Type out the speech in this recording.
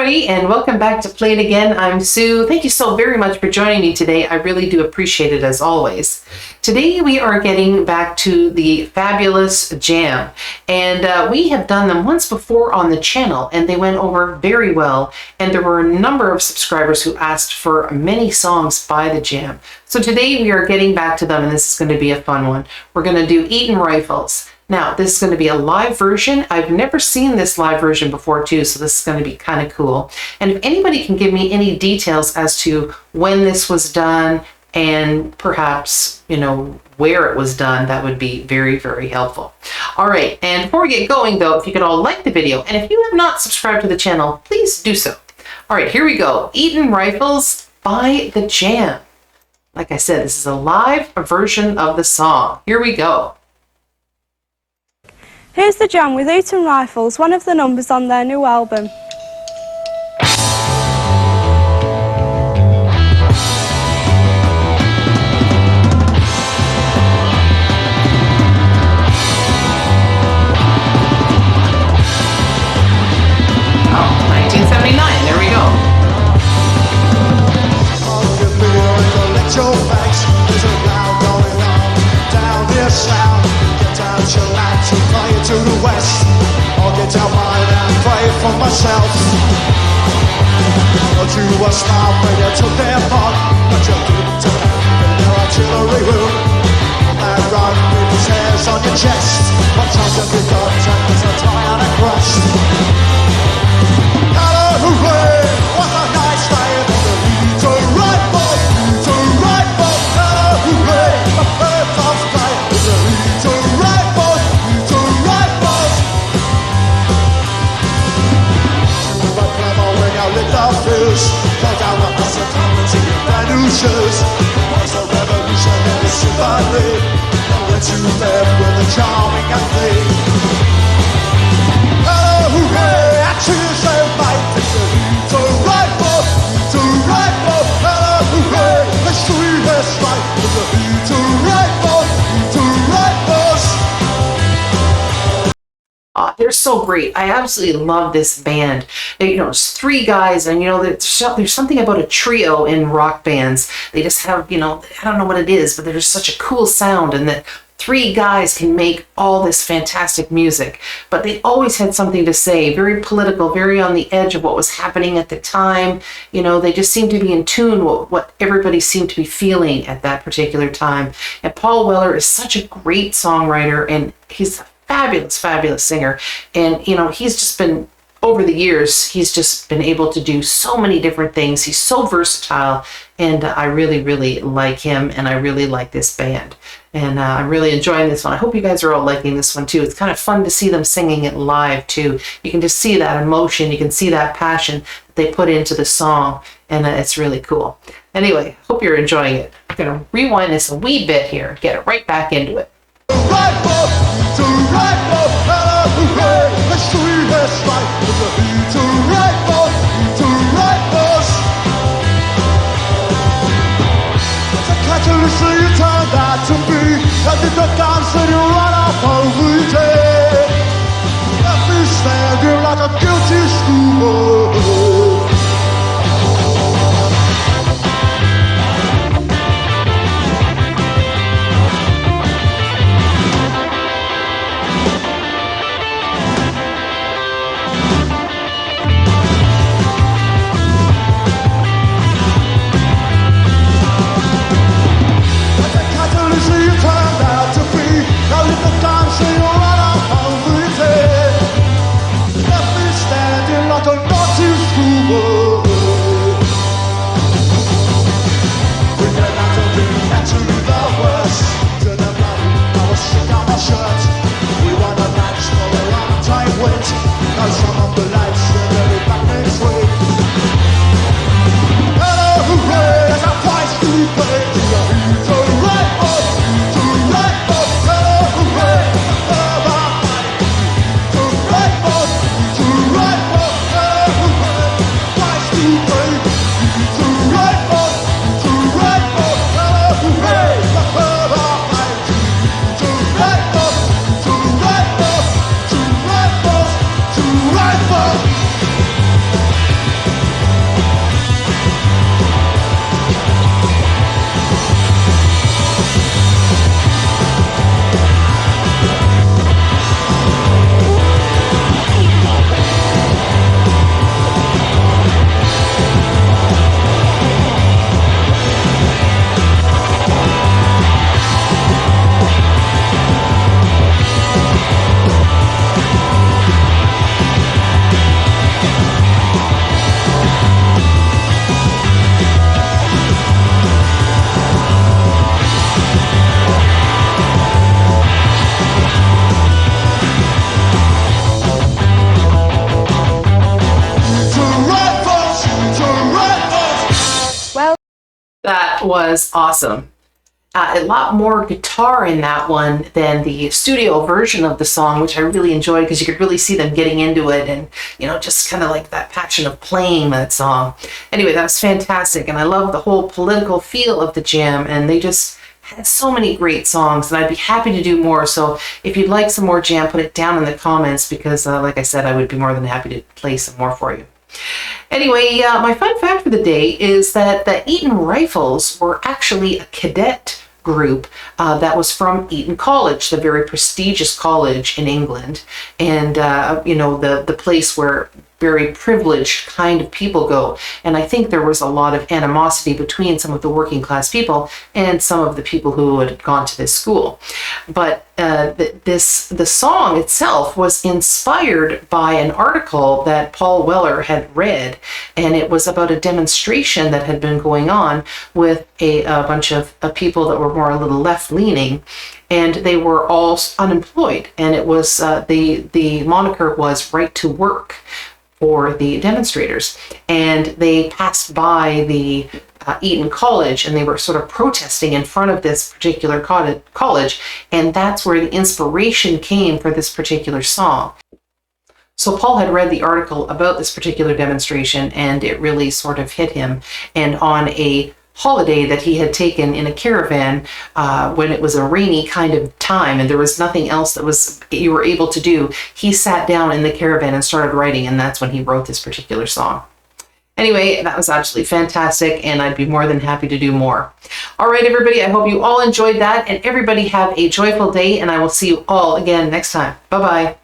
everybody, and welcome back to Play It Again. I'm Sue. Thank you so very much for joining me today. I really do appreciate it as always. Today we are getting back to the fabulous Jam, and we have done them once before on the channel, and they went over very well, and there were a number of subscribers who asked for many songs by the Jam. So today we are getting back to them, and this is going to be a fun one. We're going to do ETON Rifles. Now, this is going to be a live version. I've never seen this live version before too, so this is going to be kind of cool. And if anybody can give me any details as to when this was done and perhaps, you know, where it was done, that would be very, very helpful. All right, and before we get going though, if you could all like the video, and if you have not subscribed to the channel, please do so. All right, here we go. ETON Rifles by the Jam. Like I said, this is a live version of the song. Here we go. Here's the Jam with ETON Rifles, one of the numbers on their new album. To the west, I'll get down mine and pray for myself. Or to a smile where they took their part, but you didn't turn out in their artillery room. And run with his hairs on your chest, what times have you got, and there's a tie on a crest. Hello, hooray, what a nice day for the ETON Rifles, ETON Rifles. Hello, hooray, my first off play is the ETON Rifles. Play down the hospitality in brand new shoes. Was a revolutionary symphony, and went to bed with a charming athlete. Hello, hooray, I choose a fight. It's the ETON Rifles, ETON Rifles. Hello, hooray, the sweetest fight. It's the ETON Rifles, ETON Rifles. They're so great. I absolutely love this band. You know, it's three guys, and you know, there's something about a trio in rock bands. They just have, you know, I don't know what it is, but there's such a cool sound, and that three guys can make all this fantastic music. But they always had something to say, very political, very on the edge of what was happening at the time. You know, they just seemed to be in tune with what everybody seemed to be feeling at that particular time. And Paul Weller is such a great songwriter, and he's a fabulous, fabulous singer. And, you know, he's just been, over the years, he's just been able to do so many different things. He's so versatile, and I really, really like him, and I really like this band. And I'm really enjoying this one. I hope you guys are all liking this one too. It's kind of fun to see them singing it live too. You can just see that emotion. You can see that passion that they put into the song, and it's really cool. Anyway, hope you're enjoying it. I'm going to rewind this a wee bit here, get it right back into it. To be, I did the dance and you run up every day. Left me standing like a guilty schoolboy. Like a naughty was awesome. A lot more guitar in that one than the studio version of the song, which I really enjoyed because you could really see them getting into it and, you know, just kind of like that passion of playing that song. Anyway, that was fantastic. And I love the whole political feel of the jam. And they just had so many great songs, and I'd be happy to do more. So if you'd like some more jam, put it down in the comments because, like I said, I would be more than happy to play some more for you. Anyway, my fun fact for the day is that the Eton Rifles were actually a cadet group that was from Eton College, the very prestigious college in England, and you know, the place where very privileged kind of people go. And I think there was a lot of animosity between some of the working class people and some of the people who had gone to this school. But the song itself was inspired by an article that Paul Weller had read, and it was about a demonstration that had been going on with a bunch of people that were more a little left-leaning, and they were all unemployed. And it was the moniker was Right to Work for the demonstrators, and they passed by the Eton College, and they were sort of protesting in front of this particular college, and that's where the inspiration came for this particular song. So Paul had read the article about this particular demonstration, and it really sort of hit him. And on a holiday that he had taken in a caravan when it was a rainy kind of time and there was nothing else that you were able to do, he sat down in the caravan and started writing, and that's when he wrote this particular song. Anyway, that was absolutely fantastic, and I'd be more than happy to do more. All right, everybody, I hope you all enjoyed that, and everybody have a joyful day, and I will see you all again next time. Bye-bye.